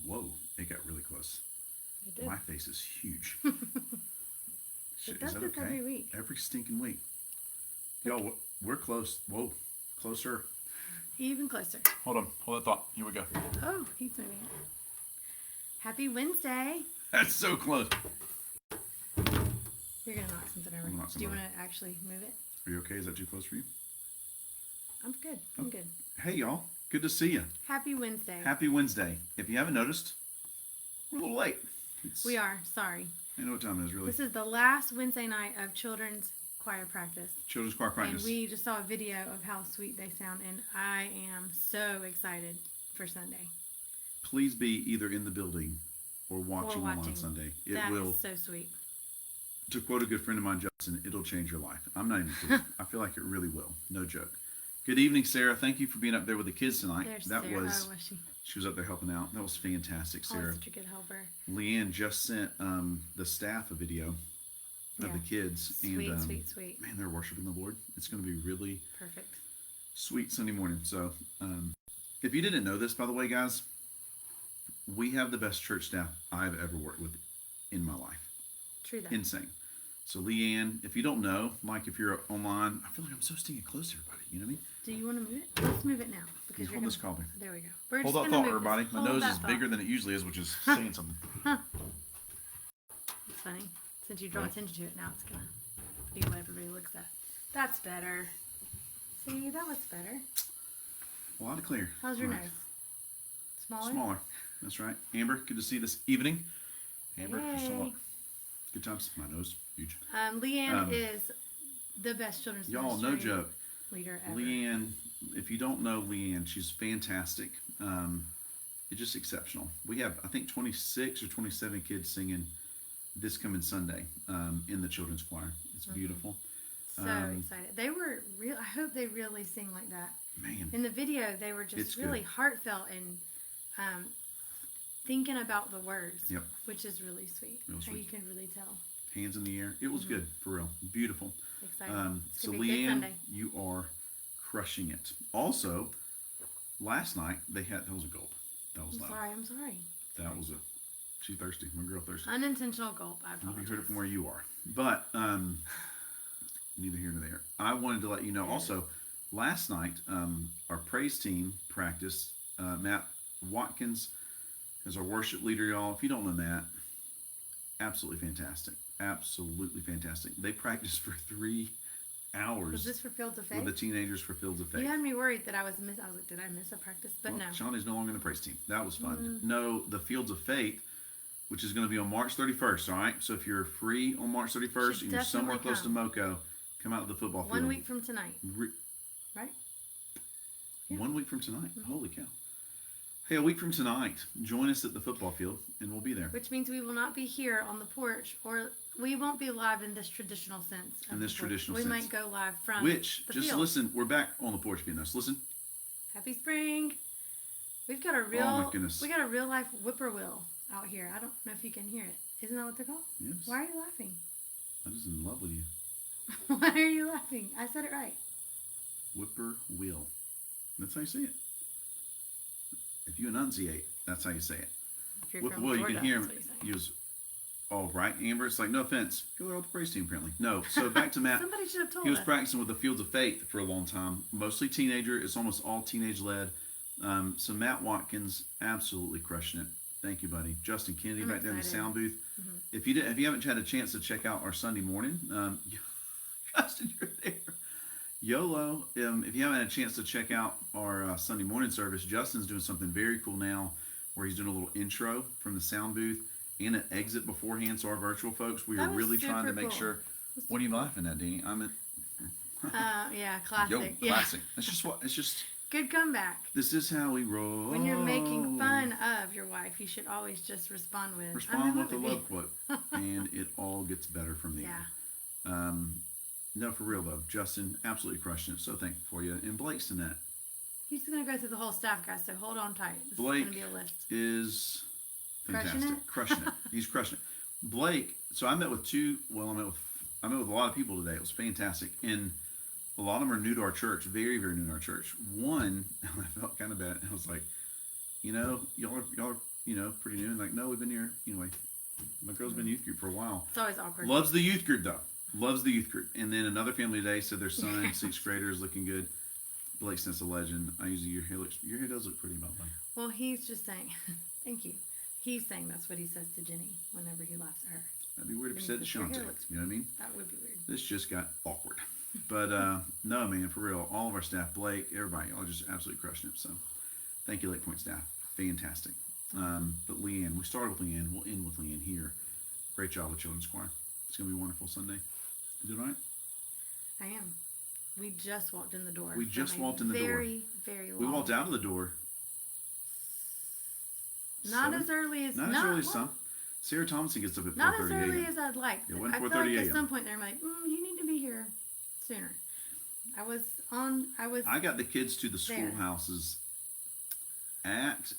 Whoa, it got really close. It did. My face is huge. It Is does that this okay? every week. Every stinking week. Y'all, we're close. Whoa, closer. Even closer. Hold on, hold that thought. Here we go. Oh, he's moving it. Happy Wednesday. That's so close. You're going to knock something over. I'm gonna knock Do you something want to actually move it? Are you okay? Is that too close for you? I'm good. I'm good. Hey, y'all. Good to see you. Happy Wednesday. Happy Wednesday. If you haven't noticed, we're a little late. We are. Sorry. I know what time it is, really. This is the last Wednesday night of children's choir practice. Children's choir practice. And we just saw a video of how sweet they sound, and I am so excited for Sunday. Please be either in the building or watching on Sunday. That is so sweet. To quote a good friend of mine, Justin, it'll change your life. I'm not even kidding. I feel like it really will. No joke. Good evening, Sarah. Thank you for being up there with the kids tonight. There's that Sarah. was, was she? She was up there helping out. That was fantastic, Sarah. Oh, such a good helper. Leanne just sent the staff a video of the kids. Sweet, and, sweet. Man, they're worshiping the Lord. It's going to be really perfect. Sweet Sunday morning. So, if you didn't know this, by the way, guys, we have the best church staff I've ever worked with in my life. True that. Insane. So, Leanne, if you don't know, like if you're online, I feel like I'm so stinking close to everybody. You know what I mean? Do you want to move it? Let's move it now. Because hold this copy. There we go. We're hold that thought, everybody. My nose is bigger than it usually is, which is saying something. It's funny. Since you draw attention to it now, it's going to be what everybody looks at. That's better. See, that looks better. A lot of clear. How's your nose? Smaller? Smaller. That's right. Amber, good to see you this evening. Amber, hey. Good times. My nose, huge. Leanne is the best children's y'all, no joke. Leader ever. Leanne, if you don't know Leanne, she's fantastic. It's just exceptional. We have, I think, 26 or 27 kids singing this coming Sunday in the children's choir. It's beautiful. So excited. They were real. I hope they really sing like that. Man. In the video, they were just really heartfelt and thinking about the words, which is really sweet. Real sweet. You can really tell. Hands in the air. It was good, for real. Beautiful. Exciting. So Leanne, you are crushing it. Also, last night they had, that was a gulp. That was loud. I'm sorry. That was she's thirsty. My girl thirsty. Unintentional gulp. I apologize. You heard it from where you are. But, neither here nor there. I wanted to let you know also, last night, our praise team practiced. Matt Watkins is our worship leader, y'all. If you don't know Matt, absolutely fantastic. Absolutely fantastic. They practiced for 3 hours. Was this for Fields of Faith? With the teenagers for Fields of Faith. You had me worried that I was like, did I miss a practice? But no. Shawnee's no longer in the praise team. That was fun. No, the Fields of Faith, which is going to be on March 31st, all right? So if you're free on March 31st and you're somewhere close to Moco, come out to the football field. 1 week from tonight. Right? Yeah. 1 week from tonight. Holy cow. Hey, a week from tonight, join us at the football field, and we'll be there. Which means we will not be here on the porch, or we won't be live in this traditional sense. We might go live from the field. Listen, we're back on the porch being us. Listen. Happy spring. We've got a real, oh my goodness. We got a real life whippoorwill out here. I don't know if you can hear it. Isn't that what they're called? Yes. Why are you laughing? I'm just in love with you. Why are you laughing? I said it right. Whippoorwill. That's how you say it. If you enunciate, that's how you say it. Whippoorwill, you can hear him use, oh, right, Amber? It's like, no offense. Go out the praise team, apparently. No. So back to Matt. Somebody should have told us. He was practicing with the Fields of Faith for a long time. Mostly teenager. It's almost all teenage-led. So Matt Watkins, absolutely crushing it. Thank you, buddy. Justin Kennedy back there in the sound booth. If you haven't had a chance to check out our Sunday morning, Justin, you're there. YOLO, if you haven't had a chance to check out our Sunday morning service, Justin's doing something very cool now where he's doing a little intro from the sound booth and an exit beforehand. So our virtual folks, we were really trying to make sure. What are you laughing at, Danny? Yeah, classic. Classic. It's just good comeback. This is how we roll. When you're making fun of your wife, you should always just respond with a love quote, and it all gets better from there. Yeah. No, for real though, Justin, absolutely crushing it. So thankful for you. And Blake's in that. He's going to go through the whole staff, guys, so hold on tight. This Blake is going to be a lift. Is fantastic. Crushing it. He's crushing it. Blake, so I met with a lot of people today. It was fantastic. And a lot of them are new to our church, very, very new to our church. One, I felt kind of bad. I was like, y'all are pretty new. And like, no, we've been here anyway. My girl's been in youth group for a while. It's always awkward. Loves the youth group though. Loves the youth group. And then another family today said their son, 6th grader, is looking good. Blake Smith's a legend. Your hair does look pretty, by the way. Well, he's just saying, thank you. He's saying that's what he says to Jenny whenever he laughs at her. That'd be weird if he said to Shante. You know what I mean? That would be weird. This just got awkward. But no, man, for real. All of our staff, Blake, everybody, y'all just absolutely crushing it. So thank you, Lake Point staff. Fantastic. But Leanne, we started with Leanne. We'll end with Leanne here. Great job with Children's Choir. It's going to be a wonderful Sunday. Is it all right? I am. We just walked in the door. We just walked in the door. Very, very long. We walked out of the door. Not as early as some. Sarah Thompson gets up at 4:30 Not as early as I'd like. It wasn't I feel 4:30 like a.m. at some point they're like, you need to be here sooner. I got the kids to the schoolhouses at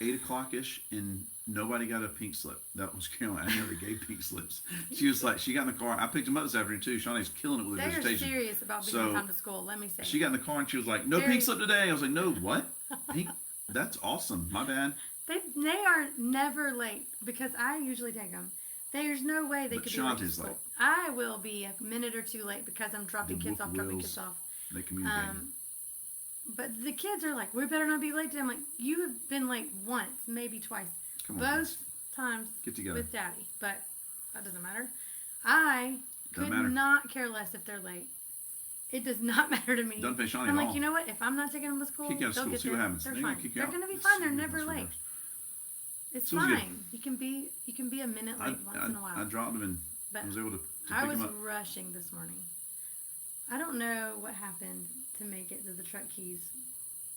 8 o'clock ish, and nobody got a pink slip. That was Caroline. I never gave pink slips. She was like, she got in the car. I picked them up this afternoon too. Shawnee's killing it with her vegetation. They're serious about being on time to school. Let me say. She got in the car and she was like, "No pink slip today." I was like, "No, what? Pink? That's awesome. My bad." They are never late because I usually take them. There's no way they could be late to school. Late. I will be a minute or two late because I'm dropping kids off. They communicate. But the kids are like, we better not be late today. I'm like, you have been late once, maybe twice. Both times with Daddy. But that doesn't matter. I could not care less if they're late. It does not matter to me. Doesn't pay Shawnee I'm like, you know what? If I'm not taking them to school, kick you out of school. See what happens. They're fine. They're going to be fine. They're never late. It's fine. You can be a minute late once in a while. I dropped them and I was able to pick them up. Rushing this morning. I don't know what happened to make it to the truck keys.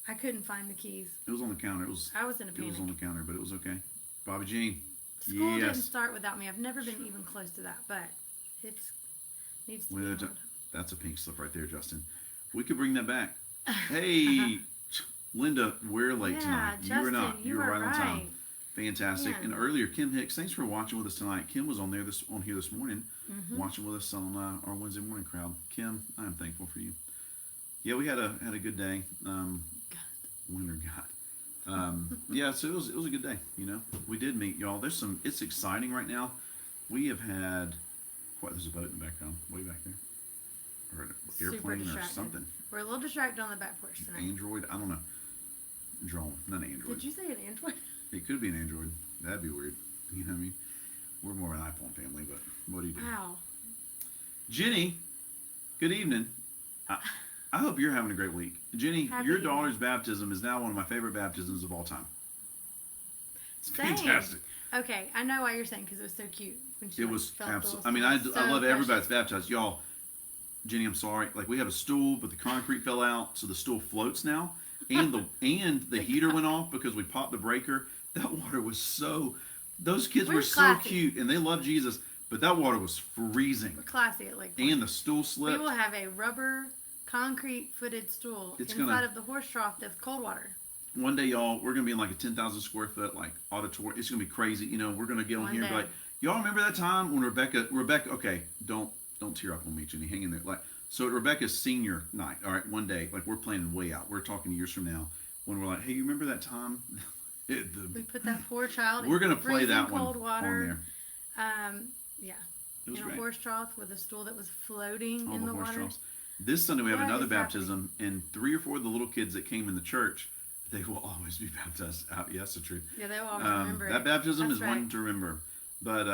I couldn't find the keys. It was on the counter. I was in a panic. It was on the counter, but it was okay. Bobby Jean. School didn't start without me. I've never been even close to that, but it needs to be held. That's a pink slip right there, Justin. We could bring that back. Hey, Linda, we're late tonight. Justin, you were not. You were right on time. Fantastic. Yeah. And earlier, Kim Hicks, thanks for watching with us tonight. Kim was on here this morning, watching with us on our Wednesday morning crowd. Kim, I'm thankful for you. Yeah, we had a good day. Winter God. Yeah, so it was a good day. We did meet y'all. It's exciting right now. We have had there's a boat in the background, way back there, or an airplane or something. We're a little distracted on the back porch tonight. Android, I don't know. Drone, not an Android. Did you say an Android? It could be an Android. That'd be weird. You know what I mean? We're more an iPhone family, but what do you do? Wow. Jenny, good evening. I hope you're having a great week. Jenny, your daughter's baptism is now one of my favorite baptisms of all time. It's fantastic. Okay, I know why you're saying because it was so cute. When she it was absolutely. I mean, I love everybody that's baptized. Y'all, Jenny, I'm sorry. Like, we have a stool, but the concrete fell out, so the stool floats now. And the heater went off because we popped the breaker. That water was those kids were so cute and they love Jesus, but that water was freezing. We're classy at Lake Point. And the stool slipped. We will have a rubber concrete footed stool inside of the horse trough that's cold water. One day, y'all, we're going to be in like a 10,000 square foot auditorium. It's going to be crazy. We're going to get on here and be like, y'all remember that time when Rebecca, okay, don't tear up on me, Jenny. Hang in there. So at Rebecca's senior night, all right, one day, we're planning way out. We're talking years from now when we're like, hey, you remember that time? We put that poor child we're going to play that cold one water. On there. Yeah. It was in great. A horse trough with a stool that was floating in the water. Troughs. This Sunday we have another baptism, and 3 or 4 of the little kids that came in the church, they will always be baptized out. Yes, the truth. Yeah, they will always remember that baptism is one to remember. But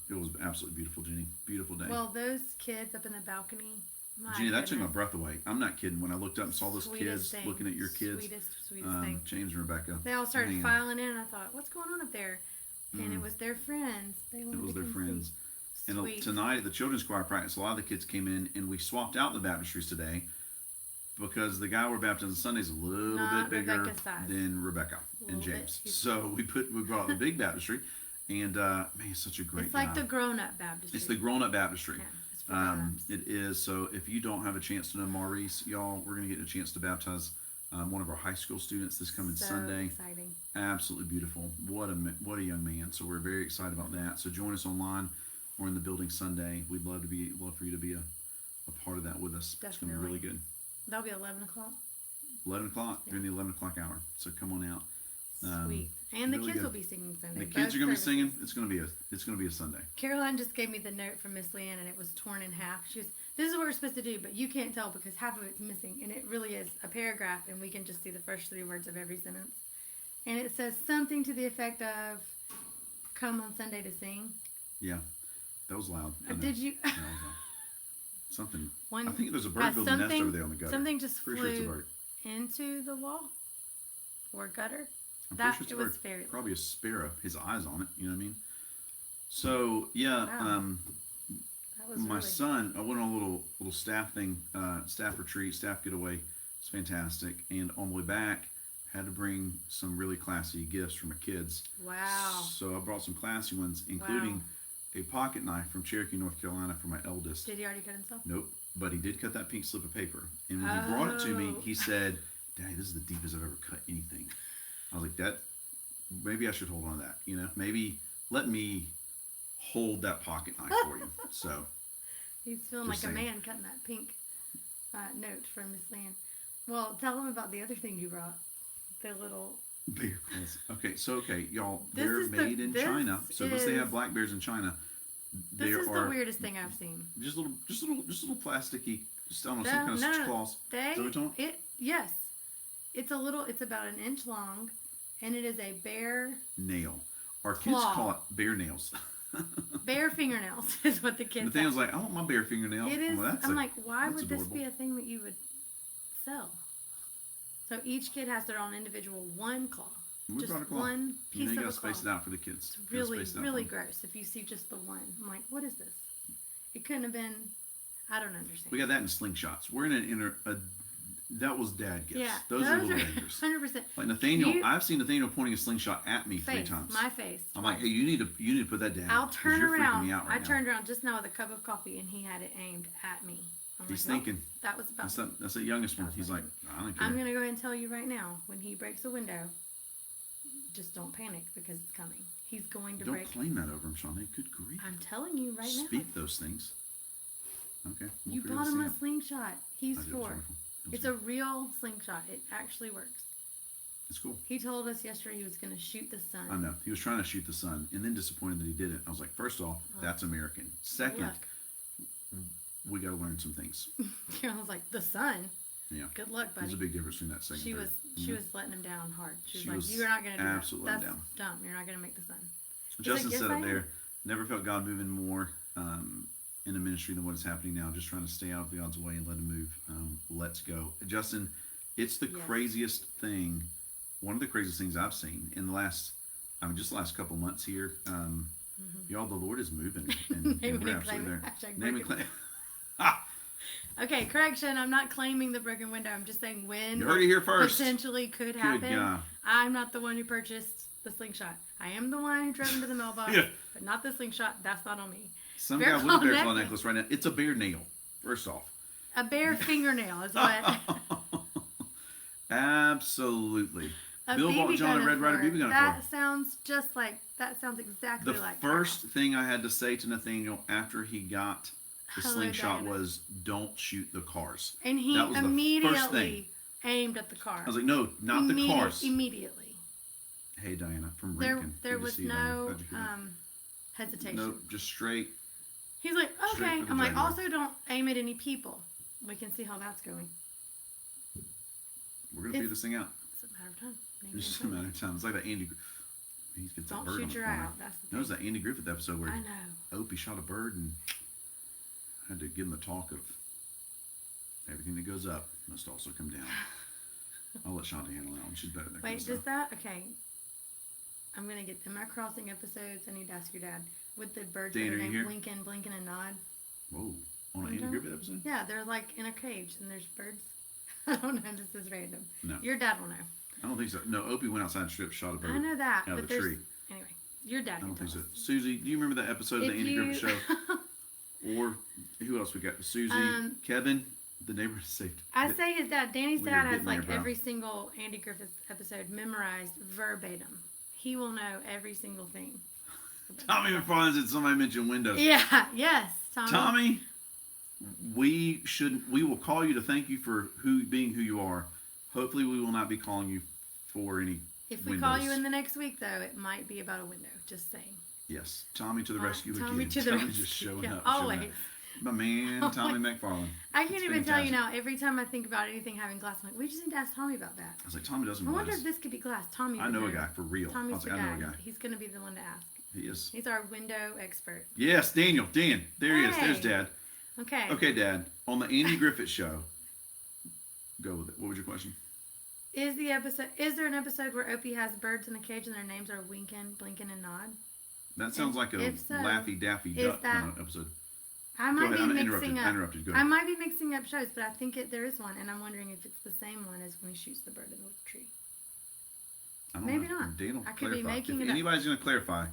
it was absolutely beautiful, Jenny. Beautiful day. Well, those kids up in the balcony. Jenny, that took my breath away. I'm not kidding. When I looked up and saw those kids looking at your kids, sweetest thing. James and Rebecca. They all started filing in, and I thought, what's going on up there? And it was their friends. It was their friends. And tonight at the children's choir practice, a lot of the kids came in, and we swapped out the baptistries today because the guy we're baptizing Sunday is a little bit bigger than Rebecca and James. So we brought out the big baptistry, and man, it's such a great. It's like the grown-up baptistry. It's the grown-up baptistry. Yeah. It is. So if you don't have a chance to know Maurice, y'all, we're going to get a chance to baptize one of our high school students this coming Sunday. Exciting. Absolutely beautiful. What a young man. So we're very excited about that. So join us online or in the building Sunday. We'd love for you to be a part of that with us. Definitely. It's going to be really good. That'll be 11 o'clock. 11 o'clock during the 11 o'clock hour. So come on out. Sweet. And the really kids good. will be singing Sunday. The kids are going to be services. singing. It's going to be a Sunday. Caroline just gave me the note from Miss Leanne, and it was torn in half. She was, this is what we're supposed to do, but you can't tell because half of it's missing. And it really is a paragraph, and we can just see the first 3 words of every sentence. And it says something to the effect of, come on Sunday to sing. Yeah, that was loud. Did you? That was loud. Something. One, I think there's a bird building a nest over there on the gutter. Something just Pretty flew sure it's a bird. into the wall or gutter. I'm That pretty sure it it's was very loud. probably a sparrow. His eyes on it. You know what I mean? So yeah, Wow. That was my really... son. I went on a little staff thing, staff retreat, staff getaway. It's fantastic. And on the way back, had to bring some really classy gifts for my kids. Wow. So I brought some classy ones, including a pocket knife from Cherokee, North Carolina, for my eldest. Did he already cut himself? Nope. But he did cut that pink slip of paper. And when he brought it to me, he said, Daddy, this is the deepest I've ever cut anything. I was like, that, maybe I should hold on to that. You know, maybe let me hold that pocket knife for you. So. He's feeling like a man cutting that pink note from Miss Leanne. Well, tell them about the other thing you brought. The little... Bear claws. Okay, y'all, they're made in this China. So unless they have black bears in China, this is the weirdest thing I've seen. Just little plasticky, just I don't know, some kind of such claws. Yes, it's about an inch long, and it is a bear nail. Our kids call it bear nails. Bear fingernails is what the kids. Nathaniel's like, I want my bear fingernail. It is. Well, I'm like, why would adorable. this be a thing that you would sell? So each kid has their own individual one claw. We just brought a claw. one piece you of gotta a claw. space it out for the kids. It's really gross if you see just the one. I'm like, what is this? It couldn't have been. I don't understand. We got that in slingshots. We're in that was dad gifts. Yeah, those are little dangerous. 100%. Like Nathaniel, I've seen Nathaniel pointing a slingshot at me 3 times. My face. I'm like, hey, you need to put that down. I'll turn you're around. Freaking me out right I now. turned around just now with a cup of coffee, and he had it aimed at me. I'm He's like, thinking. That was about. That's the youngest one. He's like, I don't care. I'm gonna go ahead and tell you right now. When he breaks a window, just don't panic because it's coming. He's going to break. Don't claim that over him, Shawnee. Good grief. I'm telling you right now. Speak those things. Okay. You bought him a slingshot. He's 4. It's a wonderful. real slingshot. It actually works. It's cool. He told us yesterday he was going to shoot the sun. I know. He was trying to shoot the sun and then disappointed that he didn't. I was like, first off, that's American. Second, we got to learn some things. Carol's like, the sun? Yeah. Good luck, buddy. There's a big difference between that second She and was third. letting him down hard. She was She like, was you're not going to do absolutely that. That's down. dumb. You're not going to make the sun. Justin said up there, never felt God moving more in the ministry than what is happening now. Just trying to stay out of God's way and let him move. Let's go. Justin, it's the craziest thing. One of the craziest things I've seen in the last, just the last couple months here. Y'all, the Lord is moving. And we're absolutely there. Name and claim. Okay, correction. I'm not claiming the broken window. I'm just saying when You heard it here first. Potentially could happen. I'm not the one who purchased the slingshot. I am the one who drove him to the mailbox, but not the slingshot. That's not on me. Some guy with a bear claw necklace right now. It's a bear nail, first off. A bear fingernail is what. Absolutely. Bill bought John a Red Rider BB gun. That sounds exactly like the first thing I had to say to Nathaniel after he got the slingshot was, don't shoot the cars. And he immediately aimed at the car. I was like, no, not the cars. Immediately. Hey, Diana, from Rincon. There was no hesitation. Nope, just straight. He's like, okay. I'm like, also don't aim at any people. We can see how that's going. We're going to figure this thing out. It's a matter of time. It's just a matter of time. It's like that Andy. He gets that bird on the corner. Don't shoot your eye out. That's the thing. No, it was that Andy Griffith episode where I know. Opie shot a bird and had to give him the talk of everything that goes up must also come down. I'll let Shanti handle that one. She's better than that. Wait, does that? Okay. I'm going to get them. Am I crossing episodes? I need to ask your dad. With the birds that are named Blinkin, Blinkin, and Nod. Whoa. On an Andy Griffith episode? Yeah, they're like in a cage and there's birds. I don't know. This is random. No. Your dad will know. I don't think so. No, Opie went outside and strip, shot a bird. I know that. Out of the tree. Anyway, your dad. I don't think so. Susie, do you remember that episode of the Andy Griffith show? Or who else we got? Susie, Kevin, the neighborhood saved. I say his dad. Danny's dad has like every single Andy Griffith episode memorized verbatim. He will know every single thing. Tommy McFarland said somebody mentioned Windows. Yeah. Yes. Tommy, we will call you to thank you for being who you are. Hopefully, we will not be calling you for any If we call you in the next week, though, it might be about a window. Just saying. Yes. Tommy to the rescue again. Tommy to the rescue. Just showing up. Always. Showing up. My man, Tommy McFarlane. I can't even tell you now. Every time I think about anything having glass, I'm like, we just need to ask Tommy about that. I was like, Tommy doesn't. I wonder if this could be glass. Tommy. I know a guy for real. Tommy's the I know a guy. guy. He's going to be the one to ask. He is. He's our window expert. Yes, Dan. There he is. There's Dad. Okay. Okay, Dad. On the Andy Griffith Show. Go with it. What was your question? Is there an episode where Opie has birds in a cage and their names are Winkin, Blinkin, and Nod? That sounds like a Laffy Daffy Duck kind of episode. I might be mixing up. I interrupted. Go ahead. I might be mixing up shows, but I think there is one, and I'm wondering if it's the same one as when he shoots the bird in the tree. I don't Maybe know. not. Dan will I could be clarify. making If it up. anybody's going to clarify,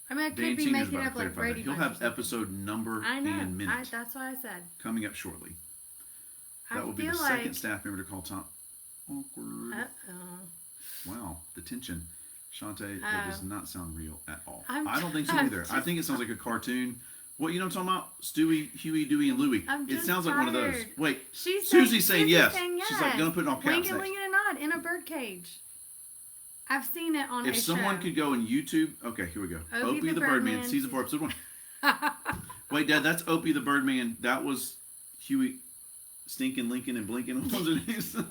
I mean, I could be making it up like Brady. He'll have episode number and minute. That's what I said. Coming up shortly. That will be the second staff member to call Tom. Awkward. Uh-oh. Wow, the tension. Shantae, that does not sound real at all. I don't think so either. I think it sounds like a cartoon. Well, you know what I'm talking about? Stewie, Huey, Dewey, and Louie. It sounds like one of those. Wait, Susie's saying yes. She's like, gonna put it on caps next. Winking and Nod in a bird cage. I've seen it on. If someone could go in YouTube, okay, here we go. Opie the Birdman, season 4, episode 1. Wait, Dad, that's Opie the Birdman. That was Huey, Stinking, Lincoln, and Blinking. What was it?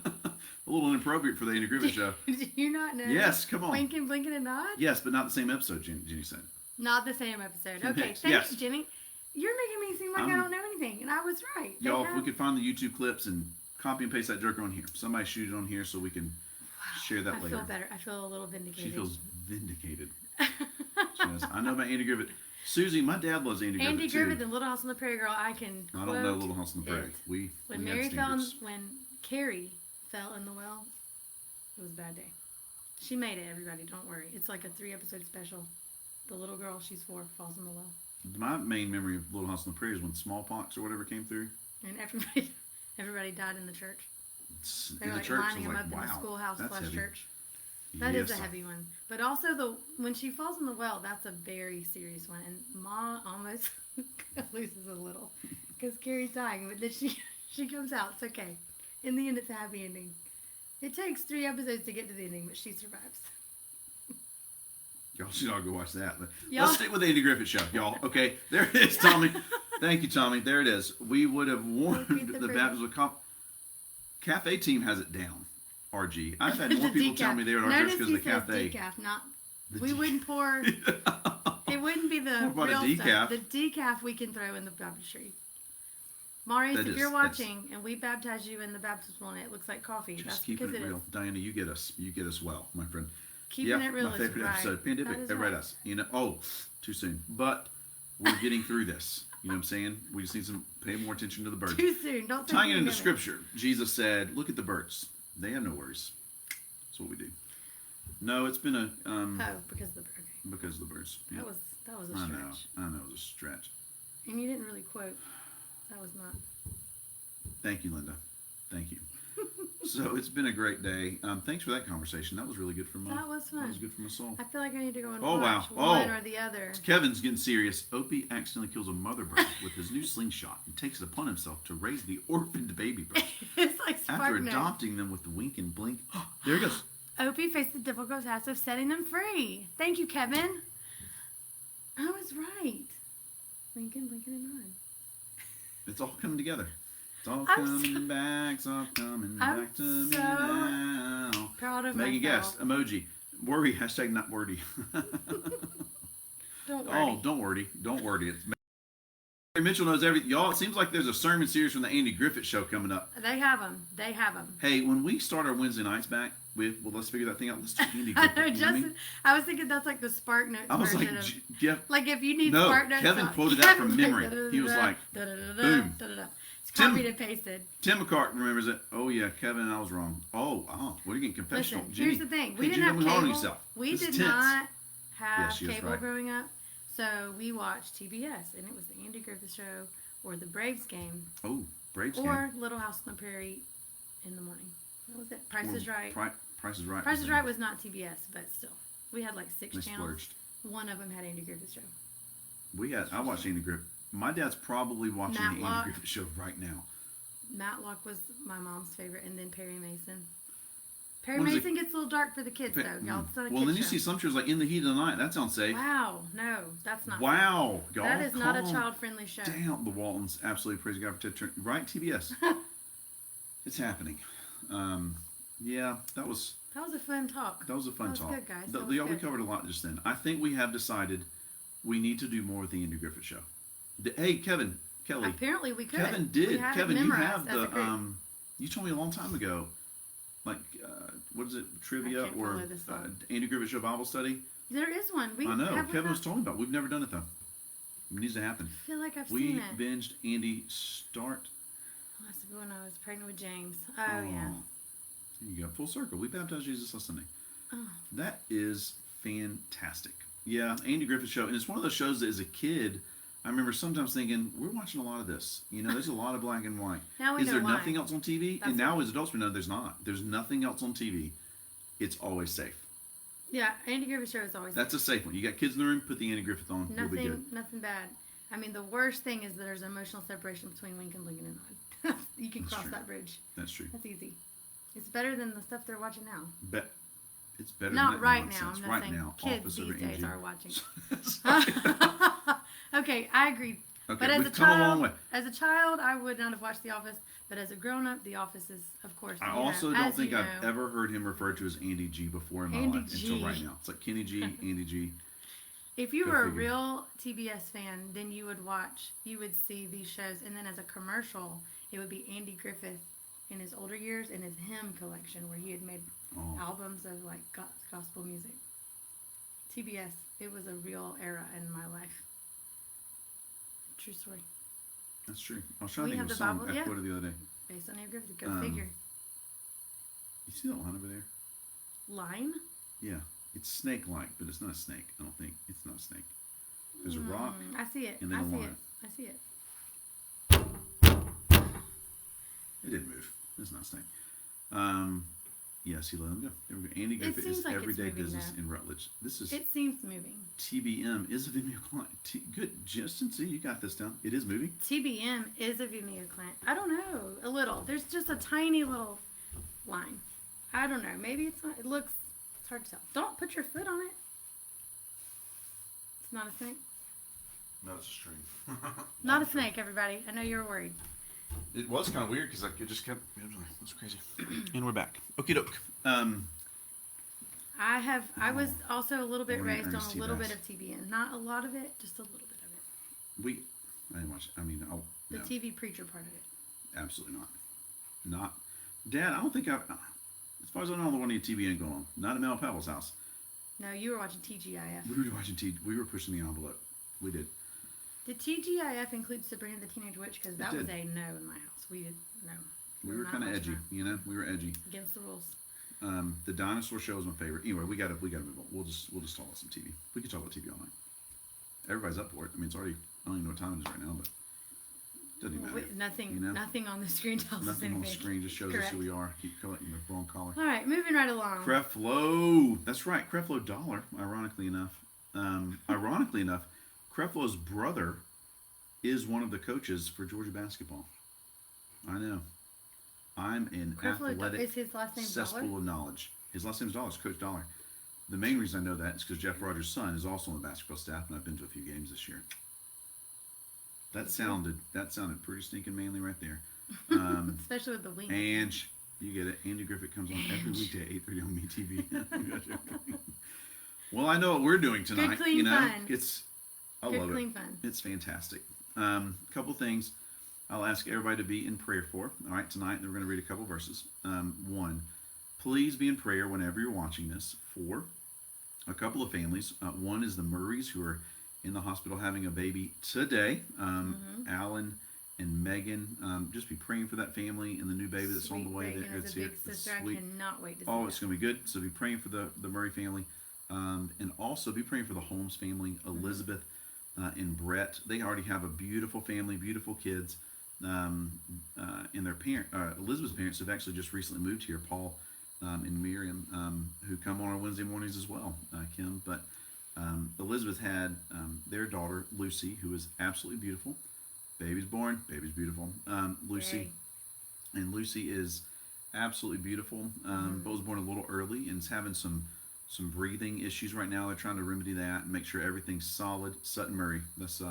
A little inappropriate for the Andy Griffith Show. Do you not know? Yes, come on. Winking, Blinking, and Nod? Yes, but not the same episode, Jenny said. Not the same episode. Okay, thanks, Jenny. You're making me seem like I don't know anything, and I was right. Y'all, if we could find the YouTube clips and copy and paste that joker on here. Somebody shoot it on here so we can share that later. I feel better. I feel a little vindicated. She feels vindicated. I know about Andy Griffith. Susie, my dad loves Andy Griffith Andy Griffith and Little House on the Prairie Girl. I don't know Little House on the Prairie. When Carrie fell in the well, it was a bad day. She made it, everybody. Don't worry. It's like a 3-episode special. The little girl, she's 4, falls in the well. My main memory of Little House on the Prairie is when smallpox or whatever came through. And everybody died in the church. They were lining them up in the schoolhouse / church. That is a heavy one. But also when she falls in the well, that's a very serious one. And Ma almost loses a little because Carrie's dying. But then she comes out. It's okay. In the end, it's a happy ending. It takes 3 episodes to get to the ending, but she survives. Y'all should all go watch that. But let's stick with the Andy Griffith Show, y'all. Okay, there it is, Tommy. Thank you, Tommy. There it is. We would have warned the Baptist with Cafe team has it down. RG. I've had more people tell me they were at our church because of the cafe. We wouldn't pour. It wouldn't be the real stuff. The decaf we can throw in the baptistry. Maurice, if you're watching and we baptize you in the baptismal and it looks like coffee, just that's keeping because it real. Diana, you get us well, my friend. Keeping it real my favorite episode. Pandemic. Everybody does. You know, too soon. But we're getting through this. You know what I'm saying? We just need to pay more attention to the birds. Too soon. Don't tying it into Scripture. Jesus said, "Look at the birds. They have no worries." That's what we do. No, it's been a because of the birds. Because of the birds. Yeah. That was a stretch. I know it was a stretch. And you didn't really quote. That was not. Thank you, Linda. Thank you. So it's been a great day. Thanks for that conversation. That was really good for my. That was fun. That was good for my soul. I feel like I need to go and watch one or the other. Kevin's getting serious. Opie accidentally kills a mother bird with his new slingshot and takes it upon himself to raise the orphaned baby bird. It's like after adopting them with the wink and blink. There he goes. Opie faced the difficult task of setting them free. Thank you, Kevin. I was right. Lincoln, Blinking, and Nod. It's all coming together. It's all coming back. It's all coming back to me now. Proud of Megan myself. Guest, emoji. Worry, hashtag not wordy. Don't worry. Oh, don't wordy. Don't wordy. It's Mitchell knows everything. Y'all, it seems like there's a sermon series from the Andy Griffith Show coming up. They have them. Hey, when we start our Wednesday nights back with, let's figure that thing out. Let's do Andy Griffith. I know, Justin. I was thinking that's like the Spark Notes version of. Yeah. Like if you need Spark Notes. Kevin quoted that from memory. He was like, boom. It's copied and pasted. Tim McCart remembers it. Oh yeah, Kevin, I was wrong. Oh, what are you getting confessional? Listen, here's the thing. We didn't have cable. We did not have cable growing up. So we watched TBS, and it was the Andy Griffith Show or the Braves game. Oh, Braves game. Or Little House on the Prairie in the morning. What was it? Price is Right. Price is Right. Price is Right was not TBS, but still. We had like 6 channels. Splurged. One of them had Andy Griffith Show. I watched Andy Griffith. My dad's probably watching the Andy Griffith Show right now. Matlock was my mom's favorite, and then Perry Mason. Perry Mason gets a little dark for the kids, though. Y'all, it's not a well, then show. you see some shows like In the Heat of the Night. That sounds safe. Wow, no, that's not. Wow, y'all, that is not a child-friendly show. Damn, the Waltons absolutely praise God for Ted. Right, TBS. It's happening. Yeah, that was a fun talk. That was a fun talk. Good, guys. We covered a lot just then. I think we have decided we need to do more with the Andy Griffith Show. Hey, Kelly. Apparently we could. Kevin did. Kevin, you have the you told me a long time ago, like what is it, trivia or Andy Griffith Show Bible study? There is one. I know. Kevin was telling me about it. We've never done it though. It needs to happen. I feel like I've seen it. We binged Andy Start. That's when I was pregnant with James. Oh yeah. There you go. Full circle. We baptized Jesus last Sunday. Oh. That is fantastic. Yeah, Andy Griffith Show. And it's one of those shows that as a kid, I remember sometimes thinking, we're watching a lot of this. You know, there's a lot of black and white. Now we is know there why. nothing else on TV? That's and now as adults, we know there's not. There's nothing else on TV. It's always safe. Yeah, Andy Griffith Show is always That's safe. A safe one. You got kids in the room, put the Andy Griffith on. We'll be good. Nothing bad. I mean, the worst thing is that there's emotional separation between wink and blinking and nod. You can cross that bridge. That's true. That's easy. It's better than the stuff they're watching now. It's better not than that right nonsense. now. I'm not right saying now, kids Officer these days Angie. are watching. Okay, I agree. Okay, but as we've come a long way. As a child, I would not have watched The Office. But as a grown-up, The Office is, of course. I also don't think I've ever heard him referred to as Andy G before in my life until right now. It's like Kenny G, Andy G. If you were a real TBS fan, then you would see these shows, and then as a commercial, it would be Andy Griffith in his older years in his hymn collection, where he had made albums of like gospel music. TBS, it was a real era in my life. True story. That's true. I was trying to think of a song I quoted the other day. Based on Andy Griffith, go figure. You see that line over there? Line? Yeah. It's snake-like, but it's not a snake. I don't think. It's not a snake. There's a rock. I see it. And then a line. I see it. It didn't move. It's not a snake. Yes, he let him go. There we go. Andy Griffith is like everyday business in Rutledge. It seems moving. TBM is a Vimeo client. Good, Justin. See, you got this down. It is moving. TBM is a Vimeo client. I don't know. A little. There's just a tiny little line. I don't know. Maybe it's not. It looks. It's hard to tell. Don't put your foot on it. It's not a snake. No, it's a string. Not a snake, everybody. I know you were worried. It was kind of weird because it just kept. It was crazy. And we're back. Okie doke. I was also a little bit raised on a little bit of TBN. Not a lot of it, just a little bit of it. I didn't watch it. I mean, the TV preacher part of it. Absolutely not. Dad, I don't think as far as I know, the one of TBN going on. Not at Mel Powell's house. No, you were watching TGIF. We were watching We were pushing the envelope. We did. Did TGIF include Sabrina the Teenage Witch? Because that was a no in my house. We did no. We were kind of edgy, you know. We were edgy. Against the rules. The dinosaur show is my favorite. Anyway, we gotta move on. We'll just talk about some TV. We can talk about TV all night. Everybody's up for it. I mean, it's already. I don't even know what time it is right now, but it doesn't even matter. Nothing on the screen tells us anything. Nothing on the screen just shows us who we are. Keep collecting the wrong collar. All right, moving right along. Creflo. That's right, Creflo Dollar. Ironically enough, Creflo's brother is one of the coaches for Georgia basketball. I know. I'm an athletic is his last name cesspool Dollar? of knowledge. His last name is Dollar. It's Coach Dollar. The main reason I know that is because Jeff Rogers' son is also on the basketball staff, and I've been to a few games this year. That sounded pretty stinking manly right there. Especially with the wing. And you get it. Andy Griffith comes on every weekday at 8:30 on MeTV. Well, I know what we're doing tonight. Good, clean fun. I love it. Clean fun. It's fantastic. Couple things I'll ask everybody to be in prayer for. All right, tonight we're going to read a couple verses. 1, please be in prayer whenever you're watching this for a couple of families. One is the Murrays, who are in the hospital having a baby today. Alan and Megan, just be praying for that family and the new baby that's on the way. It's here. Sister, I cannot wait to see it's going to be good. So be praying for the Murray family. And also be praying for the Holmes family, Elizabeth and Brett. They already have a beautiful family, beautiful kids. And their Elizabeth's parents have actually just recently moved here, Paul and Miriam, who come on our Wednesday mornings as well, Kim. But Elizabeth had their daughter, Lucy, who is absolutely beautiful. Baby's born, baby's beautiful. Lucy. Yay. And Lucy is absolutely beautiful, but was born a little early and is having some breathing issues right now. They're trying to remedy that and make sure everything's solid. Sutton Murray, that's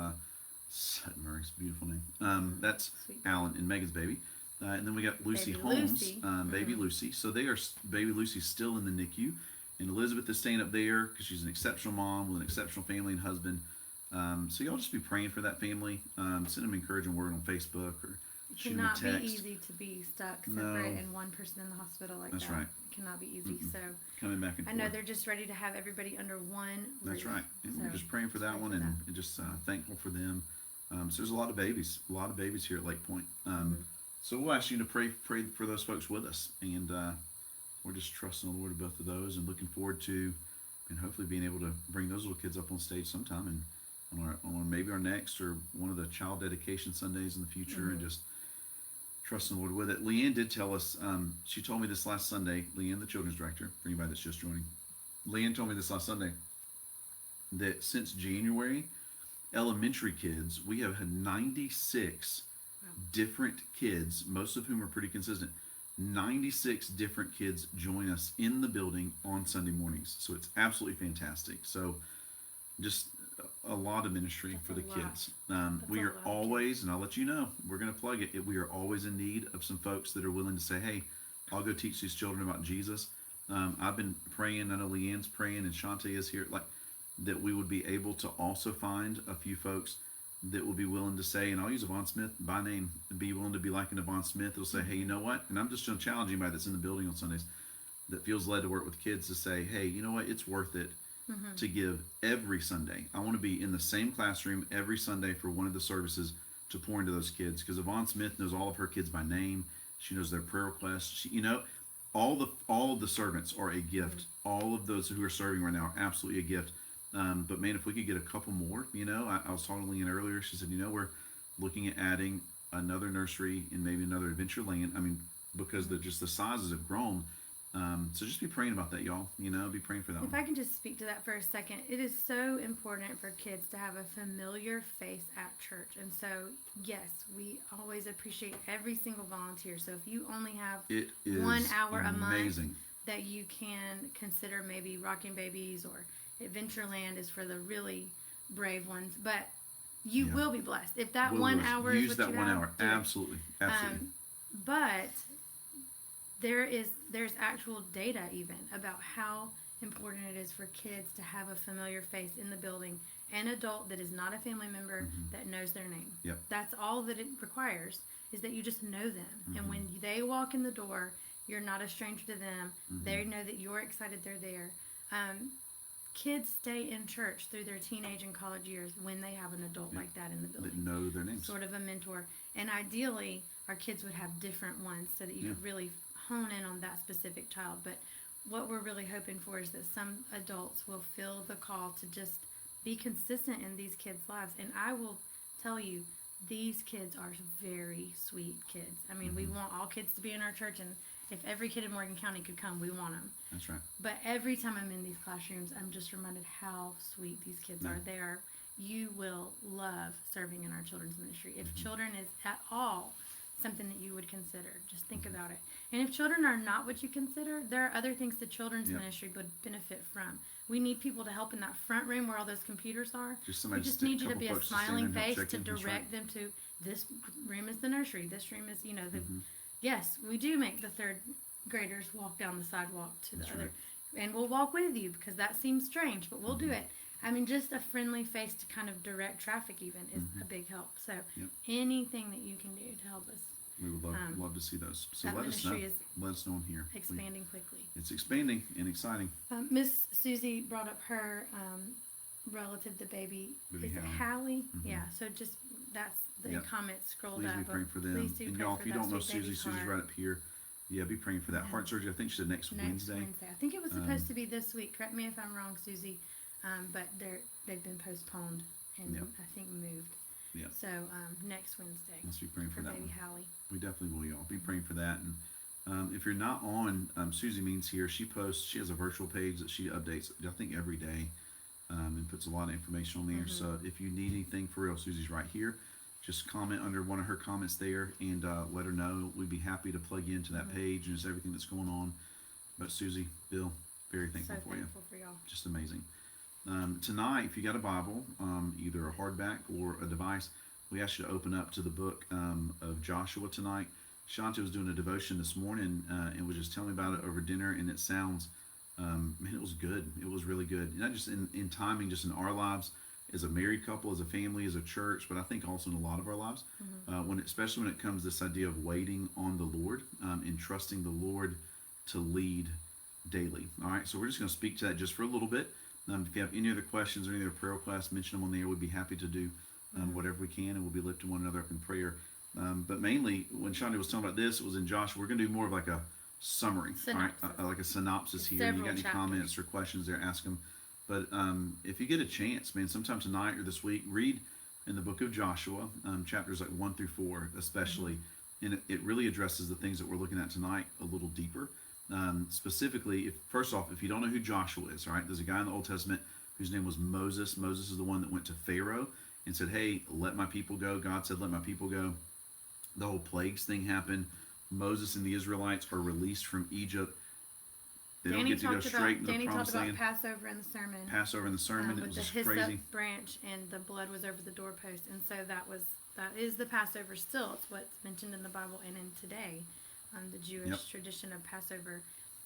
Sutton Murray's a beautiful name. That's Sweet. Alan and Megan's baby. And then we got Lucy Baby Holmes, Lucy. baby Lucy. So they are, baby Lucy's still in the NICU, and Elizabeth is staying up there because she's an exceptional mom with an exceptional family and husband. So y'all just be praying for that family. Send them encouraging word on Facebook or shoot them a It text. cannot be easy to be stuck separate and one person in the hospital like That's that. right. It cannot be easy. So Coming back and I forth. know they're just ready to have everybody under one That's roof. right. And So we're just praying for that one and just thankful for them. So there's a lot of babies here at Lake Point. So we'll ask you to pray for those folks with us, and we're just trusting the Lord of both of those, and looking forward to, and hopefully being able to bring those little kids up on stage sometime, and on maybe our next or one of the child dedication Sundays in the future, and just trusting the Lord with it. Leanne did tell us. She told me this last Sunday. Leanne, the children's director, for anybody that's just joining. Leanne told me this last Sunday that since January, elementary kids, we have had 96 different kids, most of whom are pretty consistent. 96 different kids join us in the building on Sunday mornings. So it's absolutely fantastic. So just a lot of ministry for the kids. We are always, and I'll let you know, we're going to plug it. We are always in need of some folks that are willing to say, hey, I'll go teach these children about Jesus. I've been praying, I know Leanne's praying, and Shantae is here, that we would be able to also find a few folks that will be willing to say, and I'll use Yvonne Smith by name, be willing to be like an Yvonne Smith. They'll say, hey, you know what? And I'm just going to challenge anybody that's in the building on Sundays that feels led to work with kids to say, hey, you know what? It's worth it to give every Sunday. I want to be in the same classroom every Sunday for one of the services to pour into those kids, because Yvonne Smith knows all of her kids by name. She knows their prayer requests. All of the servants are a gift. All of those who are serving right now are absolutely a gift. But man, if we could get a couple more, I was talking to Leanne earlier. She said, we're looking at adding another nursery and maybe another adventure land. Because the sizes have grown. So just be praying about that, y'all. Be praying for that If one. I can just speak to that for a second, it is so important for kids to have a familiar face at church. And so, yes, we always appreciate every single volunteer. So if you only have It is 1 hour a month amazing that you can consider maybe Rocking Babies or Adventureland is for the really brave ones, but you will be blessed if that 1 hour use is what that you 1 have, hour. do it. Absolutely. But there's actual data even about how important it is for kids to have a familiar face in the building, an adult that is not a family member that knows their name. Yep. That's all that it requires, is that you just know them. And when they walk in the door, you're not a stranger to them. They know that you're excited they're there. Kids stay in church through their teenage and college years when they have an adult like that in the building. That know their names. Sort of a mentor. And ideally, our kids would have different ones so that you could really hone in on that specific child. But what we're really hoping for is that some adults will feel the call to just be consistent in these kids' lives. And I will tell you, these kids are very sweet kids. We want all kids to be in our church, and if every kid in Morgan County could come, we want them. That's right. But every time I'm in these classrooms, I'm just reminded how sweet these kids are. You will love serving in our children's ministry. If children is at all something that you would consider, just think about it. And if children are not what you consider, there are other things the children's ministry would benefit from. We need people to help in that front room where all those computers are. We just need you to be a smiling face to direct them to, this room is the nursery. This room is, yes, we do make the third graders walk down the sidewalk to the other. And we'll walk with you because that seems strange, but we'll do it. Just a friendly face to kind of direct traffic even is a big help. So anything that you can do to help us. We would love to see those. So that let us know. ministry is Let us know in here. expanding quickly. It's expanding and exciting. Miss Susie brought up her relative, the baby. Baby Is it Hallie? Hallie? Yeah. So just that's the comments scrolled Please up. be praying for them. Please do And pray y'all, for if you that don't know sweet Susie, baby's Susie's heart. right up here. Yeah, be praying for that heart surgery. I think she said next Wednesday. I think it was supposed to be this week. Correct me if I'm wrong, Susie. But they've been postponed and I think moved. Yeah. So next Wednesday. Let's be praying for that baby one. Hallie. We definitely will, y'all. Be praying for that. And if you're not on Susie Means here, she has a virtual page that she updates, I think, every day, and puts a lot of information on there. So if you need anything for real, Susie's right here. just comment under one of her comments there and let her know. We'd be happy to plug you into that page and just everything that's going on. But Susie, Bill, very thankful for you. For y'all. Just amazing. Tonight, if you got a Bible, either a hardback or a device, we ask you to open up to the book of Joshua tonight. Shanta was doing a devotion this morning and was just telling me about it over dinner, and it sounds, man, it was good. It was really good. Not just in timing, just in our lives as a married couple, as a family, as a church, but I think also in a lot of our lives, especially when it comes to this idea of waiting on the Lord and trusting the Lord to lead daily. All right, so we're just going to speak to that just for a little bit. If you have any other questions or any other prayer requests, mention them on there. We'd be happy to do whatever we can, and we'll be lifting one another up in prayer. But mainly, when Shonda was talking about this, it was in Joshua. We're going to do more of like a summary, all right? Like a synopsis here. If you got any comments or questions there, ask them. But if you get a chance, man, sometime tonight or this week, read in the book of Joshua, chapters like 1 through 4 especially. And it really addresses the things that we're looking at tonight a little deeper. Specifically, first off, if you don't know who Joshua is, all right, there's a guy in the Old Testament whose name was Moses. Moses is the one that went to Pharaoh and said, hey, let my people go. God said, let my people go. The whole plagues thing happened. Moses and the Israelites are released from Egypt. They don't get to go straight into the promised land. Danny talked about Passover in the sermon. Passover in the sermon. It was just crazy. With the hyssop branch and the blood was over the doorpost. And so that is the Passover still. It's what's mentioned in the Bible and in today. The Jewish tradition of Passover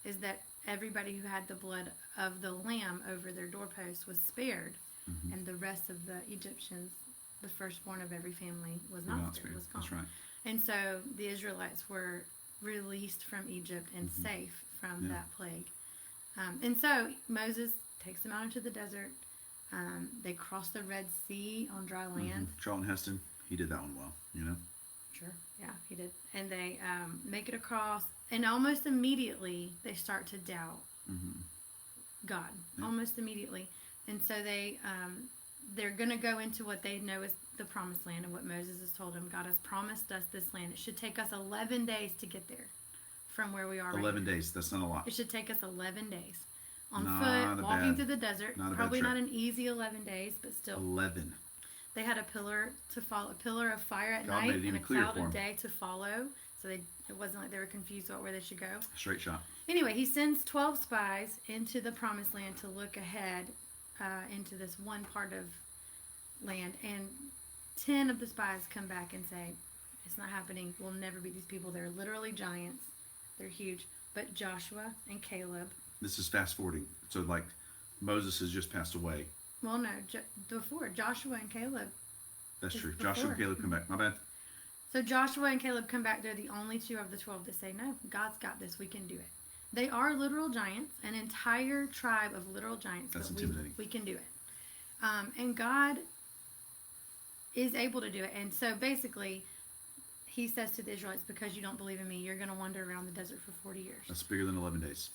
is that everybody who had the blood of the lamb over their doorpost was spared, and the rest of the Egyptians, the firstborn of every family, was not spared. Was gone. That's right. And so the Israelites were released from Egypt and safe from that plague. And so Moses takes them out into the desert. They cross the Red Sea on dry land. Charlton Heston, he did that one well, you know? Sure. Yeah, he did. And they make it across, and almost immediately they start to doubt God. Yeah. Almost immediately. And so they're going to go into what they know is the promised land, and what Moses has told them. God has promised us this land. It should take us 11 days to get there from where we are 11 days. That's not a lot. It should take us 11 days. On foot, walking through the desert. Probably not an easy 11 days, but still. 11. They had a pillar to follow, a pillar of fire at night and a cloud of day to follow. So it wasn't like they were confused about where they should go. Straight shot. Anyway, he sends 12 spies into the promised land to look ahead into this one part of land. And 10 of the spies come back and say, it's not happening. We'll never beat these people. They're literally giants. They're huge. But Joshua and Caleb. This is fast forwarding. So like Moses has just passed away. Well, no, before Joshua and Caleb. That's true. Joshua and Caleb come back. My bad. So Joshua and Caleb come back. They're the only two of the 12 that say, no, God's got this. We can do it. They are literal giants, an entire tribe of literal giants. That's intimidating. We can do it. And God is able to do it. And so basically, he says to the Israelites, because you don't believe in me, you're going to wander around the desert for 40 years. That's bigger than 11 days.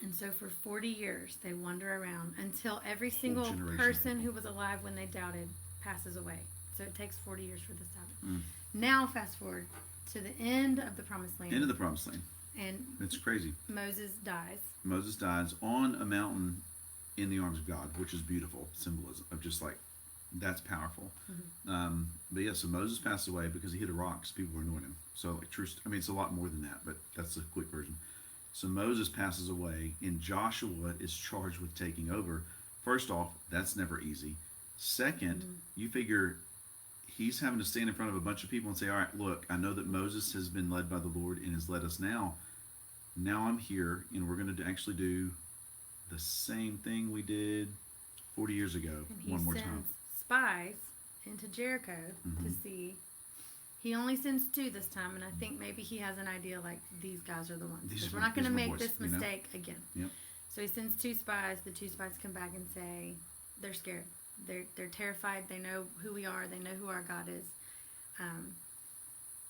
And so for 40 years, they wander around until every single person who was alive when they doubted passes away. So it takes 40 years for this to happen. Now fast forward to the end of the promised land. End of the promised land. And it's crazy. Moses dies. Moses dies on a mountain in the arms of God, which is beautiful symbolism of just like, that's powerful. But yeah, so Moses passed away because he hit a rock because people were annoying him. So like true, I mean, it's a lot more than that, but that's the quick version. So Moses passes away, and Joshua is charged with taking over. First off, that's never easy. Second, you figure he's having to stand in front of a bunch of people and say, all right, look, I know that Moses has been led by the Lord and has led us now. Now I'm here, and we're going to actually do the same thing we did 40 years ago, one more time. Spies into Jericho to see. He only sends 2 this time, and I think maybe he has an idea like these guys are the ones. Because we're not going to make this mistake again. Yep. So he sends 2 spies. The 2 spies come back and say they're scared. They're terrified. They know who we are. They know who our God is.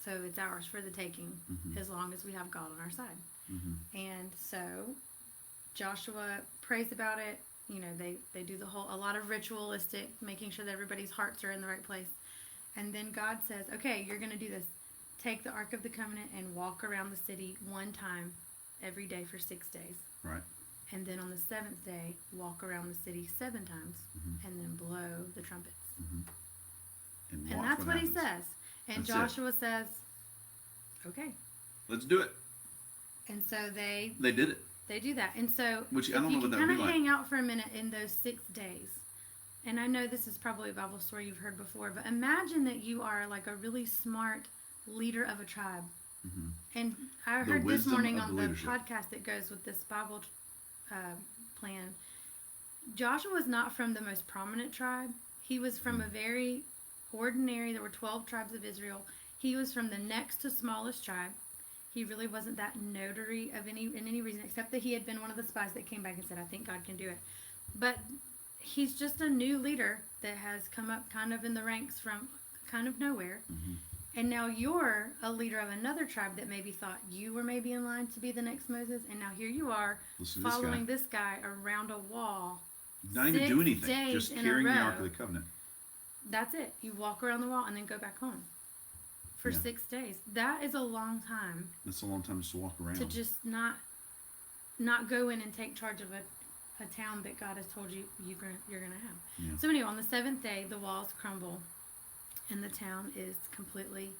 So it's ours for the taking as long as we have God on our side. And so Joshua prays about it. You know, they do a lot of ritualistic, making sure that everybody's hearts are in the right place. And then God says, okay, you're going to do this. Take the Ark of the Covenant and walk around the city one time every day for 6 days. Right. And then on the 7th day, walk around the city 7 times and then blow the trumpets. And that's what he says. And Joshua says, okay. Let's do it. And so they did it. They do that. And so Which I don't know what that would be like. Kind of hang out for a minute in those 6 days. And I know this is probably a Bible story you've heard before, but imagine that you are like a really smart leader of a tribe. Mm-hmm. And I heard this morning on the podcast that goes with this Bible plan, Joshua was not from the most prominent tribe. He was from a very ordinary, there were 12 tribes of Israel. He was from the next to smallest tribe. He really wasn't that notary of in any reason, except that he had been one of the spies that came back and said, I think God can do it. But he's just a new leader that has come up kind of in the ranks from kind of nowhere. Mm-hmm. And now you're a leader of another tribe that maybe thought you were maybe in line to be the next Moses. And now here you are following this guy around a wall. Not even do anything, just carrying the Ark of the Covenant. That's it. You walk around the wall and then go back home. For 6 days. That is a long time. That's a long time just to walk around. To just not go in and take charge of a town that God has told you you're going to have. Yeah. So anyway, on the 7th day, the walls crumble and the town is completely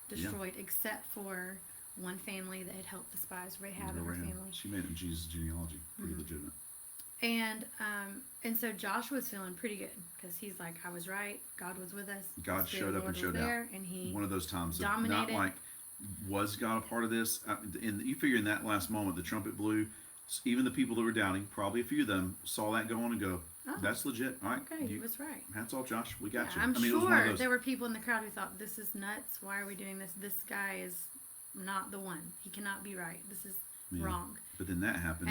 destroyed except for one family that had helped the spies, Rahab and her family. She made it in Jesus' genealogy. Pretty legitimate. And so Joshua's feeling pretty good because he's like, I was right. God was with us. God showed up and showed out. And he one of those times, dominated. Not like, was God a part of this? And you figure in that last moment, the trumpet blew. Even the people that were doubting, probably a few of them, saw that go on and go, that's legit. All right. Okay, he was right. Hats off, Josh. We got you. I'm sure there were people in the crowd who thought, this is nuts. Why are we doing this? This guy is not the one. He cannot be right. This is wrong. But then that happened.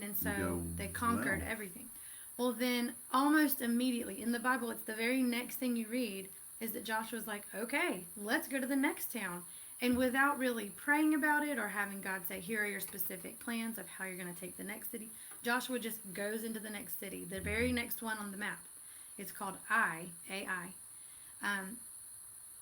And so they conquered everything. Well, then almost immediately, in the Bible, it's the very next thing you read, is that Joshua's like, okay, let's go to the next town. And without really praying about it or having God say, here are your specific plans of how you're going to take the next city, Joshua just goes into the next city, the very next one on the map. It's called Ai.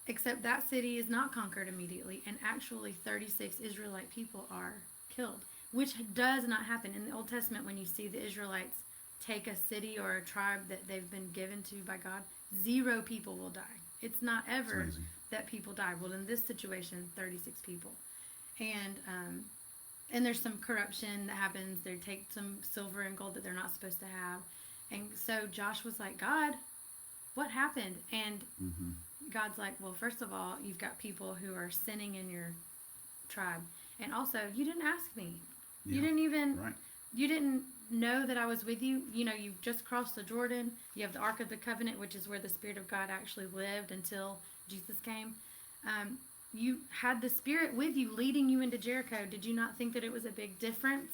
Except that city is not conquered immediately, and actually 36 Israelite people are killed, which does not happen. In the Old Testament, when you see the Israelites take a city or a tribe that they've been given to by God, 0 people will die. It's not ever that people die. Well, in this situation, 36 people. And there's some corruption that happens. They take some silver and gold that they're not supposed to have. And so Josh was like, God, what happened? And God's like, well, first of all, you've got people who are sinning in your tribe. And also, you didn't ask me. Yeah. You didn't know that I was with you. You know, you just crossed the Jordan. You have the Ark of the Covenant, which is where the Spirit of God actually lived until Jesus came. You had the Spirit with you, leading you into Jericho. Did you not think that it was a big difference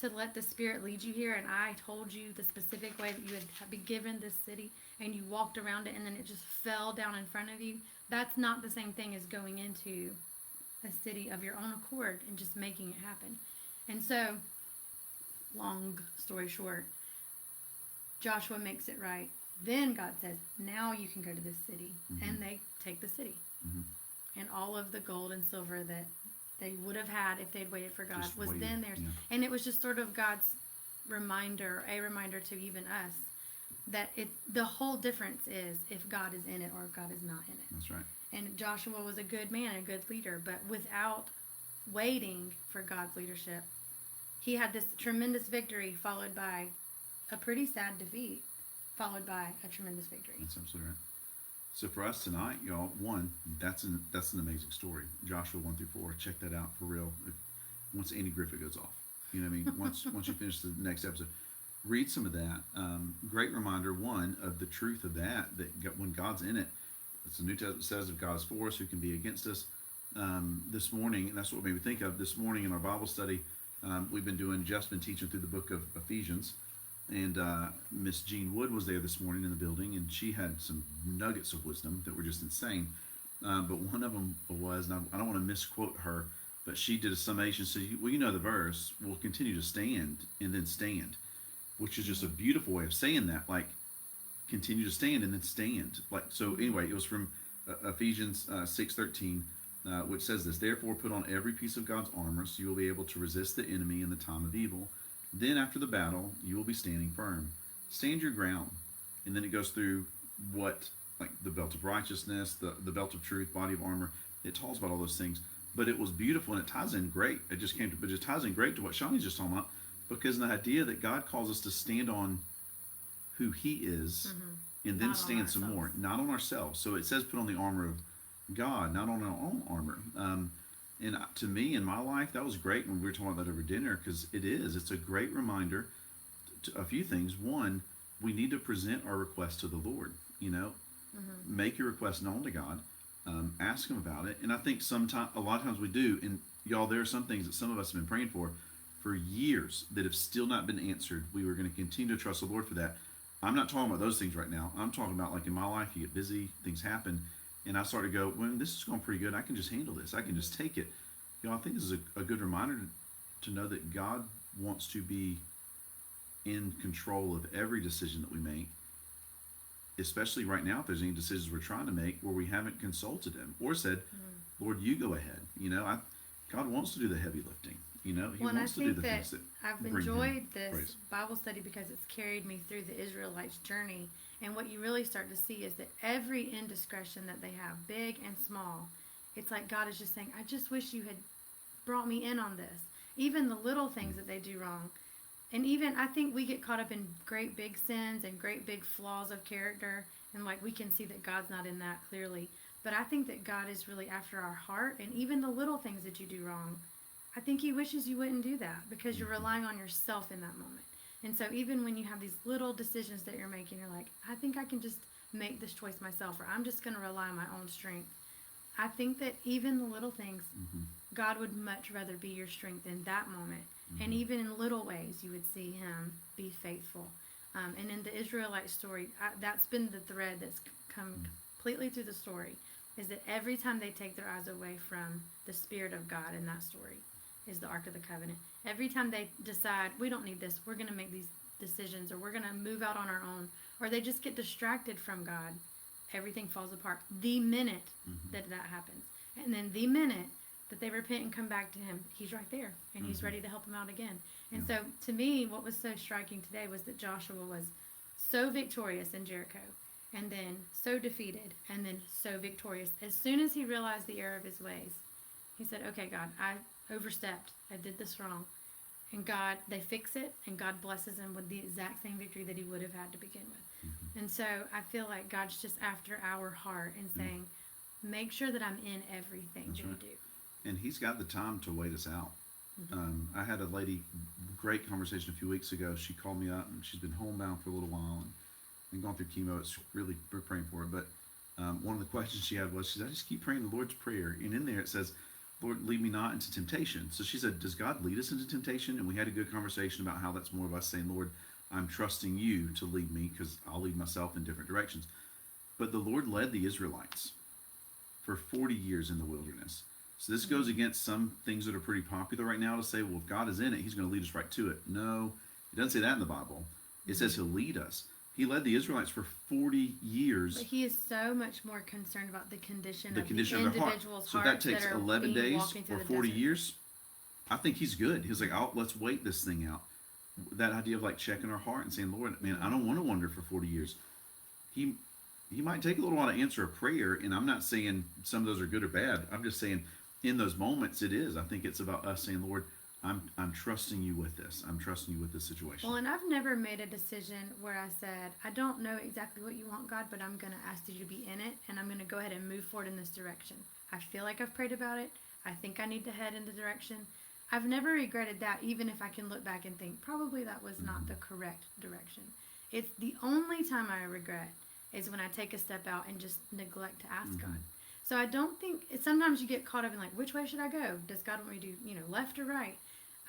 to let the Spirit lead you here? And I told you the specific way that you had been given this city, and you walked around it, and then it just fell down in front of you. That's not the same thing as going into a city of your own accord and just making it happen. And so, long story short, Joshua makes it right. Then God says, now you can go to this city. And they take the city. And all of the gold and silver that they would have had if they'd waited for God was then theirs. Yeah. And it was just sort of God's reminder, a reminder to even us, that the whole difference is if God is in it or if God is not in it. That's right. And Joshua was a good man, a good leader, but without waiting for God's leadership, he had this tremendous victory followed by a pretty sad defeat, followed by a tremendous victory. That's absolutely right. So for us tonight, y'all, that's an amazing story. Joshua 1-4. Check that out for real. Once Andy Griffith goes off, you know what I mean. Once you finish the next episode, read some of that. Great reminder, one, of the truth of that when God's in it. It's the New Testament says, if God is for us, who can be against us? This morning, and that's what made me think of this morning in our Bible study. We've been Jeff's been teaching through the book of Ephesians, and Miss Jean Wood was there this morning in the building, and she had some nuggets of wisdom that were just insane. But one of them was, and I don't want to misquote her, but she did a summation. So, you know the verse, we'll continue to stand and then stand, which is just a beautiful way of saying that, like, continue to stand and then stand. Like, so anyway, it was from Ephesians 6:13, which says this: therefore put on every piece of God's armor so you will be able to resist the enemy in the time of evil. Then after the battle, you will be standing firm. Stand your ground. And then it goes through what like the belt of righteousness, the belt of truth, body of armor. It talks about all those things, but it was beautiful and it ties in great. But it ties in great to what Shawnee's just talking about, because the idea that God calls us to stand on who He is, and then stand some more, not on ourselves. So it says put on the armor of God, not on our own armor. And to me, in my life, that was great when we were talking about that over dinner, because it's a great reminder to a few things. One, we need to present our request to the Lord. Make your request known to God, ask Him about it. And I think a lot of times we do. And y'all, there are some things that some of us have been praying for years that have still not been answered. We were going to continue to trust the Lord for that. I'm not talking about those things right now. I'm talking about, like, in my life, you get busy, things happen, and I start to go, well, this is going pretty good. I can just handle this. I can just take it. I think this is a good reminder to know that God wants to be in control of every decision that we make, especially right now if there's any decisions we're trying to make where we haven't consulted Him or said, Lord, you go ahead. God wants to do the heavy lifting. He wants to do the things that I've enjoyed this Bible study because it's carried me through the Israelites' journey. And what you really start to see is that every indiscretion that they have, big and small, it's like God is just saying, I just wish you had brought me in on this. Even the little things that they do wrong. And even, I think we get caught up in great big sins and great big flaws of character. And like we can see that God's not in that clearly. But I think that God is really after our heart. And even the little things that you do wrong, I think He wishes you wouldn't do that because you're relying on yourself in that moment. And so even when you have these little decisions that you're making, you're like, I think I can just make this choice myself, or I'm just going to rely on my own strength. I think that even the little things, God would much rather be your strength in that moment. And even in little ways, you would see Him be faithful. And in the Israelite story, that's been the thread that's come completely through the story, is that every time they take their eyes away from the Spirit of God in that story, is the Ark of the Covenant. Every time they decide, we don't need this, we're going to make these decisions, or we're going to move out on our own, or they just get distracted from God, everything falls apart. The minute that happens. And then the minute that they repent and come back to Him, He's right there, and He's ready to help them out again. And so, to me, what was so striking today was that Joshua was so victorious in Jericho, and then so defeated, and then so victorious. As soon as he realized the error of his ways, he said, okay, God, I overstepped. I did this wrong. And God, they fix it, and God blesses him with the exact same victory that he would have had to begin with. And so I feel like God's just after our heart and saying, make sure that I'm in everything that you do. And He's got the time to wait us out. I had a lady, great conversation a few weeks ago. She called me up, and she's been homebound for a little while and gone through chemo. It's really, we're praying for her. But one of the questions she had was, she said, I just keep praying the Lord's Prayer. And in there it says, Lord, lead me not into temptation. So she said, does God lead us into temptation? And we had a good conversation about how that's more of us saying, Lord, I'm trusting you to lead me, because I'll lead myself in different directions. But the Lord led the Israelites for 40 years in the wilderness. So this goes against some things that are pretty popular right now to say, well, if God is in it, He's going to lead us right to it. No, it doesn't say that in the Bible. It says He'll lead us. He led the Israelites for 40 years. But He is so much more concerned about the condition of the heart. individual's So if that takes 11 days or 40 years, I think He's good. He's like, let's wait this thing out. That idea of like checking our heart and saying, Lord, man, I don't want to wander for 40 years. He might take a little while to answer a prayer, and I'm not saying some of those are good or bad. I'm just saying in those moments it is. I think it's about us saying, Lord, I'm trusting you with this. I'm trusting you with this situation. Well, and I've never made a decision where I said, I don't know exactly what you want, God, but I'm going to ask you to be in it, and I'm going to go ahead and move forward in this direction. I feel like I've prayed about it. I think I need to head in the direction. I've never regretted that, even if I can look back and think, probably that was not the correct direction. It's the only time I regret is when I take a step out and just neglect to ask God. So I don't think, sometimes you get caught up in like, which way should I go? Does God want me to do, left or right?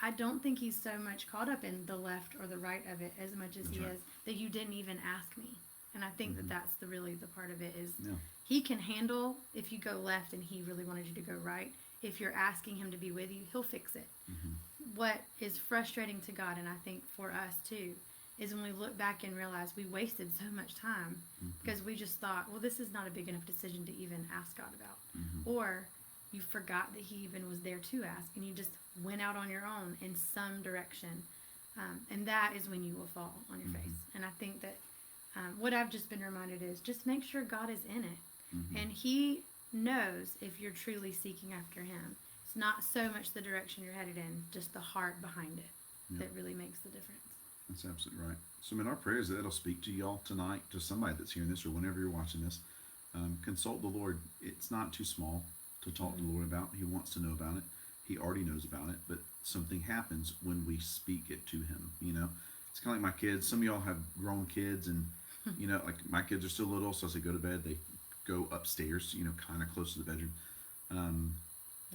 I don't think He's so much caught up in the left or the right of it as much as He is that you didn't even ask me. And I think that that's really the part of it is He can handle if you go left and He really wanted you to go right. If you're asking Him to be with you, He'll fix it. What is frustrating to God, and I think for us too, is when we look back and realize we wasted so much time because we just thought, well, this is not a big enough decision to even ask God about. Or you forgot that He even was there to ask, and you just went out on your own in some direction. And that is when you will fall on your face. And I think that what I've just been reminded is just make sure God is in it. Mm-hmm. And He knows if you're truly seeking after Him. It's not so much the direction you're headed in, just the heart behind it that really makes the difference. That's absolutely right. So, our prayer is that it'll speak to y'all tonight, to somebody that's hearing this or whenever you're watching this. Consult the Lord. It's not too small to talk to the Lord about. He wants to know about it. He already knows about it, but something happens when we speak it to Him. It's kind of like my kids. Some of y'all have grown kids, and like my kids are still little, so as they go to bed, they go upstairs, kind of close to the bedroom.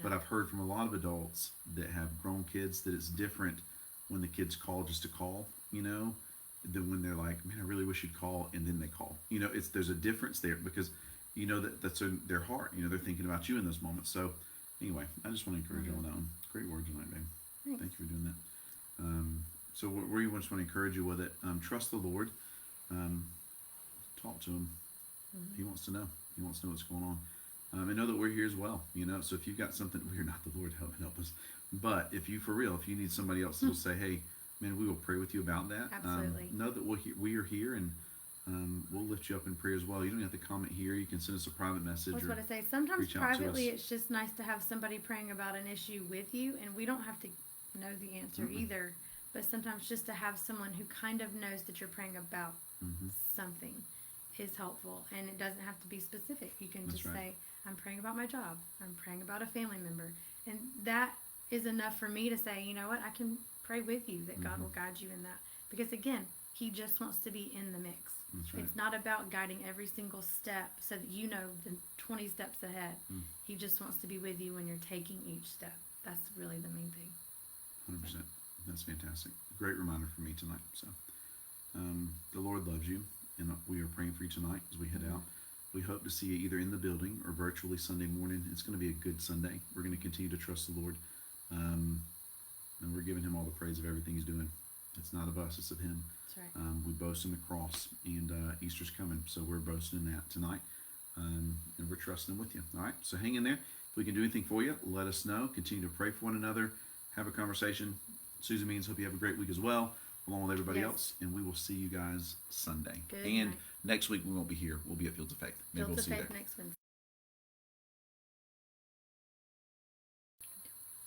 But I've heard from a lot of adults that have grown kids that it's different when the kids call just to call, than when they're like, man, I really wish you'd call, and then they call. There's a difference there because that's in their heart. They're thinking about you in those moments. So anyway, I just want to encourage you on that one. Great word tonight, babe. Thanks. Thank you for doing that. So we just want to encourage you with it. Trust the Lord. Talk to Him. He wants to know. He wants to know what's going on. And know that we're here as well. So if you've got something, we're not the Lord, help us. But if you need somebody else that'll say, hey, man, we will pray with you about that. Absolutely. Know that we are here, and we'll lift you up in prayer as well. You don't have to comment here. You can send us a private message. I was about to say, sometimes privately it's just nice to have somebody praying about an issue with you, and we don't have to know the answer either. But sometimes just to have someone who kind of knows that you're praying about something is helpful, and it doesn't have to be specific. You can just say, I'm praying about my job. I'm praying about a family member. And that is enough for me to say, you know what, I can pray with you that God will guide you in that. Because again, He just wants to be in the mix. That's right. It's not about guiding every single step so that you know the 20 steps ahead. He just wants to be with you when you're taking each step. That's really the main thing. 100%. That's fantastic. Great reminder for me tonight. So the Lord loves you, and we are praying for you tonight as we head out. We hope to see you either in the building or virtually Sunday morning. It's going to be a good Sunday. We're going to continue to trust the Lord. And we're giving Him all the praise of everything He's doing. It's not of us, it's of Him. That's right. We boast in the cross, and Easter's coming, so we're boasting in that tonight. And we're trusting Him with you. All right, so hang in there. If we can do anything for you, let us know. Continue to pray for one another. Have a conversation. Susie means hope you have a great week as well, along with everybody else. And we will see you guys Sunday. Good and night. next week we won't be here. We'll be at Fields of Faith. Maybe Fields we'll of see you Faith there. next Wednesday.